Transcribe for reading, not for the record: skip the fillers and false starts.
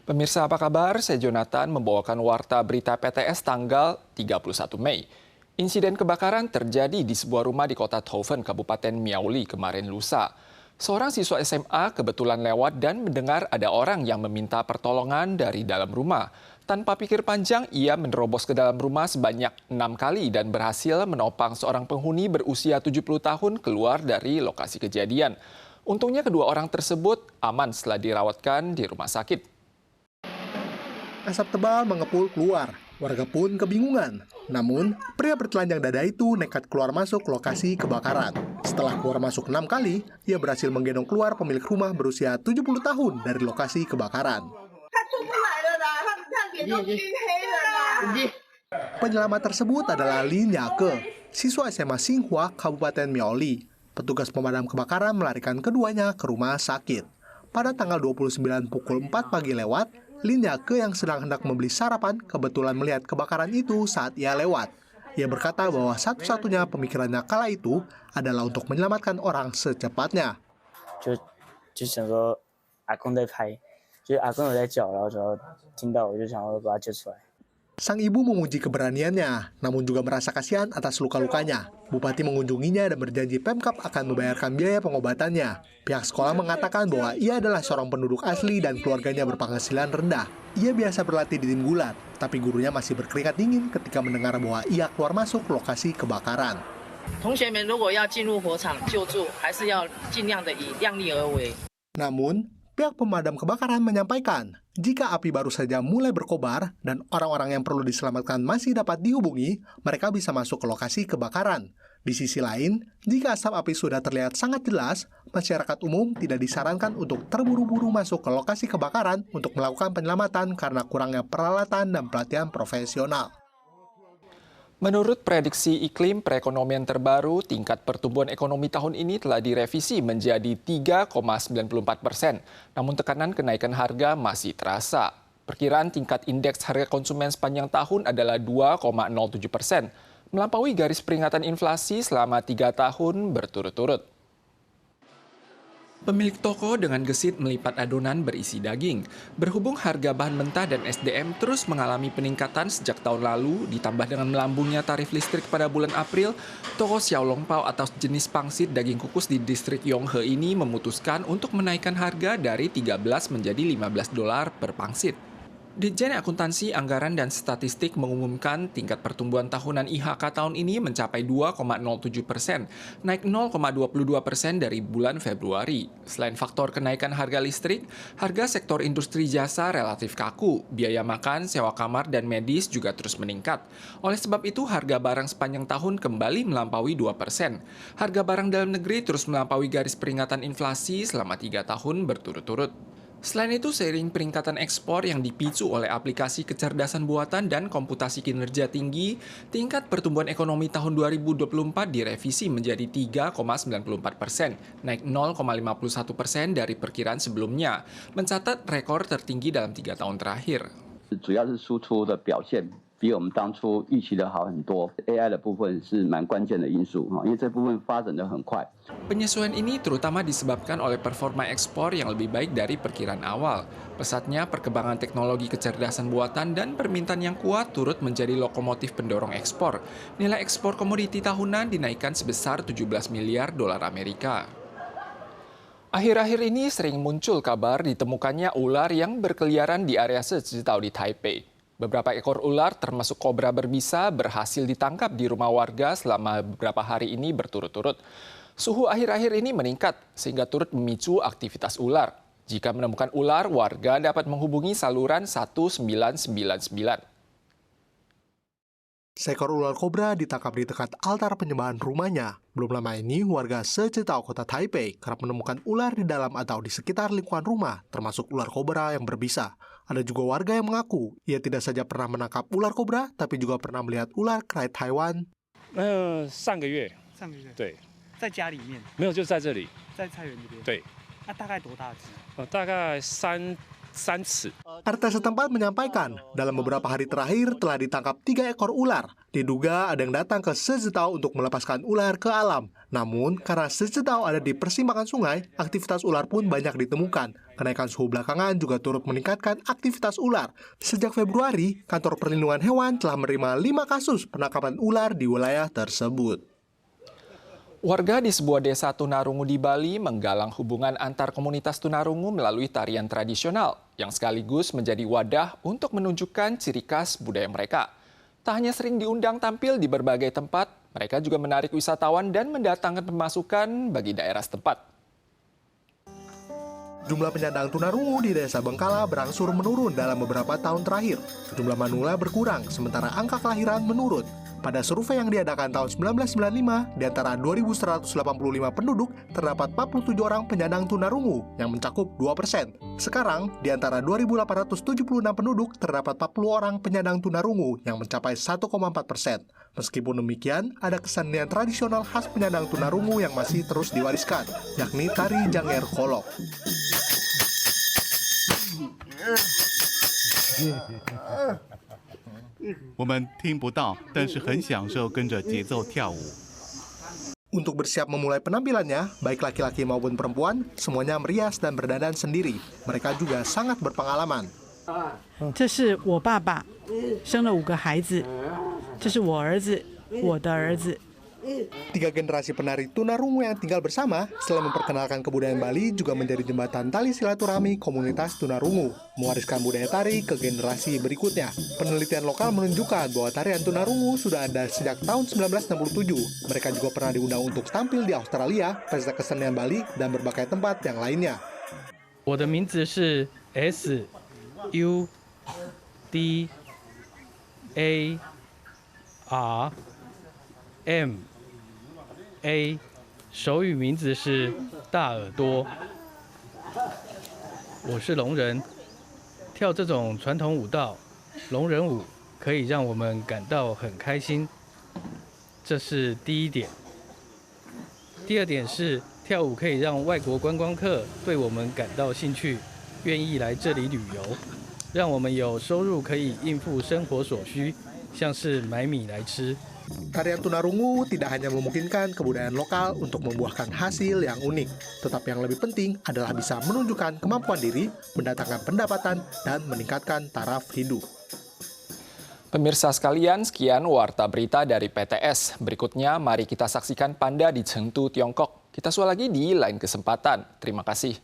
Pemirsa apa kabar? Saya Jonathan membawakan warta berita PTS tanggal 31 Mei. Insiden kebakaran terjadi di sebuah rumah di kota Thoven, Kabupaten Miauli kemarin lusa. Seorang siswa SMA kebetulan lewat dan mendengar ada orang yang meminta pertolongan dari dalam rumah. Tanpa pikir panjang, ia menerobos ke dalam rumah sebanyak 6 kali dan berhasil menopang seorang penghuni berusia 70 tahun keluar dari lokasi kejadian. Untungnya kedua orang tersebut aman setelah dirawatkan di rumah sakit. Asap tebal mengepul keluar, warga pun kebingungan. Namun, pria bertelanjang dada itu nekat keluar masuk lokasi kebakaran. Setelah keluar masuk 6 kali, ia berhasil menggendong keluar pemilik rumah berusia 70 tahun dari lokasi kebakaran. Penyelamat tersebut adalah Lin Yake, siswa SMA Xinghua, Kabupaten Miauli. Petugas pemadam kebakaran melarikan keduanya ke rumah sakit. Pada tanggal 29 pukul 4 pagi lewat, Lin Yake yang sedang hendak membeli sarapan kebetulan melihat kebakaran itu saat ia lewat. Ia berkata bahwa satu-satunya pemikirannya kala itu adalah untuk menyelamatkan orang secepatnya. Sang ibu memuji keberaniannya, namun juga merasa kasihan atas luka-lukanya. Bupati mengunjunginya dan berjanji Pemkab akan membayarkan biaya pengobatannya. Pihak sekolah mengatakan bahwa ia adalah seorang penduduk asli dan keluarganya berpenghasilan rendah. Ia biasa berlatih di tim gulat, tapi gurunya masih berkeringat dingin ketika mendengar bahwa ia keluar masuk lokasi kebakaran. Namun, pihak pemadam kebakaran menyampaikan, jika api baru saja mulai berkobar dan orang-orang yang perlu diselamatkan masih dapat dihubungi, mereka bisa masuk ke lokasi kebakaran. Di sisi lain, jika asap api sudah terlihat sangat jelas, masyarakat umum tidak disarankan untuk terburu-buru masuk ke lokasi kebakaran untuk melakukan penyelamatan karena kurangnya peralatan dan pelatihan profesional. Menurut prediksi iklim perekonomian terbaru, tingkat pertumbuhan ekonomi tahun ini telah direvisi menjadi 3,94%. Namun tekanan kenaikan harga masih terasa. Perkiraan tingkat indeks harga konsumen sepanjang tahun adalah 2,07%, melampaui garis peringatan inflasi selama 3 tahun berturut-turut. Pemilik toko dengan gesit melipat adonan berisi daging. Berhubung harga bahan mentah dan SDM terus mengalami peningkatan sejak tahun lalu, ditambah dengan melambungnya tarif listrik pada bulan April, toko Xiaolongbao atau jenis pangsit daging kukus di distrik Yonghe ini memutuskan untuk menaikkan harga dari 13 menjadi 15 dolar per pangsit. Ditjen Akuntansi, Anggaran, dan Statistik mengumumkan tingkat pertumbuhan tahunan IHK tahun ini mencapai 2,07%, naik 0,22% dari bulan Februari. Selain faktor kenaikan harga listrik, harga sektor industri jasa relatif kaku, biaya makan, sewa kamar, dan medis juga terus meningkat. Oleh sebab itu, harga barang sepanjang tahun kembali melampaui 2%. Harga barang dalam negeri terus melampaui garis peringatan inflasi selama 3 tahun berturut-turut. Selain itu, seiring peningkatan ekspor yang dipicu oleh aplikasi kecerdasan buatan dan komputasi kinerja tinggi, tingkat pertumbuhan ekonomi tahun 2024 direvisi menjadi 3,94%, naik 0,51% dari perkiraan sebelumnya, mencatat rekor tertinggi dalam 3 tahun terakhir. 比我们当初预期的好很多 ，AI 的部分是蛮关键的因素因为这部分发展得很快。 Penyesuaian ini terutama disebabkan oleh performa ekspor yang lebih baik dari perkiraan awal. Pesatnya perkembangan teknologi kecerdasan buatan dan permintaan yang kuat turut menjadi lokomotif pendorong ekspor. Nilai ekspor komoditi tahunan dinaikkan sebesar 17 miliar dolar Amerika. Akhir-akhir ini sering muncul kabar ditemukannya ular yang berkeliaran di area Zhizhitao di Taipei. Beberapa ekor ular termasuk kobra berbisa berhasil ditangkap di rumah warga selama beberapa hari ini berturut-turut. Suhu akhir-akhir ini meningkat sehingga turut memicu aktivitas ular. Jika menemukan ular, warga dapat menghubungi saluran 1999. Seekor ular kobra ditangkap di dekat altar penyembahan rumahnya. Belum lama ini, warga Zhizhitao, kota Taipei, kerap menemukan ular di dalam atau di sekitar lingkungan rumah, termasuk ular kobra yang berbisa. Ada juga warga yang mengaku, ia tidak saja pernah menangkap ular kobra, tapi juga pernah melihat ular kera Taiwan. 上个月，对，在家里面？没有，就在这里，在菜园这边。对，大概多大只？大概3尺。 RT setempat menyampaikan, dalam beberapa hari terakhir telah ditangkap 3 ekor ular. Diduga ada yang datang ke Sezetao untuk melepaskan ular ke alam. Namun, karena Sezetao ada di persimpangan sungai, aktivitas ular pun banyak ditemukan. Kenaikan suhu belakangan juga turut meningkatkan aktivitas ular. Sejak Februari, Kantor Perlindungan Hewan telah menerima 5 kasus penangkapan ular di wilayah tersebut. Warga di sebuah desa tunarungu di Bali menggalang hubungan antar komunitas tunarungu melalui tarian tradisional yang sekaligus menjadi wadah untuk menunjukkan ciri khas budaya mereka. Tak hanya sering diundang tampil di berbagai tempat, mereka juga menarik wisatawan dan mendatangkan pemasukan bagi daerah setempat. Jumlah penyandang tunarungu di Desa Bengkala berangsur menurun dalam beberapa tahun terakhir. Jumlah manula berkurang, sementara angka kelahiran menurun. Pada survei yang diadakan tahun 1995, di antara 2.185 penduduk, terdapat 47 orang penyandang tunarungu yang mencakup 2%. Sekarang, di antara 2.876 penduduk, terdapat 40 orang penyandang tunarungu yang mencapai 1,4%. Meskipun demikian, ada kesenian tradisional khas penyandang tunarungu yang masih terus diwariskan, yakni tari Janger Kolok. 我们听不到，但是很享受跟着节奏跳舞。 Untuk bersiap memulai penampilannya, baik laki-laki maupun perempuan, semuanya merias dan berdandan sendiri. Mereka juga sangat berpengalaman. 这是我爸爸，生了5个孩子，这是我儿子，我的儿子。 3 generasi penari tunarungu yang tinggal bersama selain memperkenalkan kebudayaan Bali juga menjadi jembatan tali silaturahmi komunitas tunarungu, mewariskan budaya tari ke generasi berikutnya. Penelitian lokal menunjukkan bahwa tarian tunarungu sudah ada sejak tahun 1967. Mereka juga pernah diundang untuk tampil di Australia, Pesta Kesenian Bali, dan berbagai tempat yang lainnya. 我的名字是 SUDARMA， 手语名字是大耳朵。我是聋人，跳这种传统舞蹈，聋人舞可以让我们感到很开心，这是第一点。第二点是跳舞可以让外国观光客对我们感到兴趣，愿意来这里旅游，让我们有收入可以应付生活所需，像是买米来吃。 Tarian tunarungu tidak hanya memungkinkan kebudayaan lokal untuk membuahkan hasil yang unik, tetapi yang lebih penting adalah bisa menunjukkan kemampuan diri, mendatangkan pendapatan, dan meningkatkan taraf hidup. Pemirsa sekalian, sekian Warta Berita dari PTS. Berikutnya, mari kita saksikan Panda di Chengdu, Tiongkok. Kita susul lagi di lain kesempatan. Terima kasih.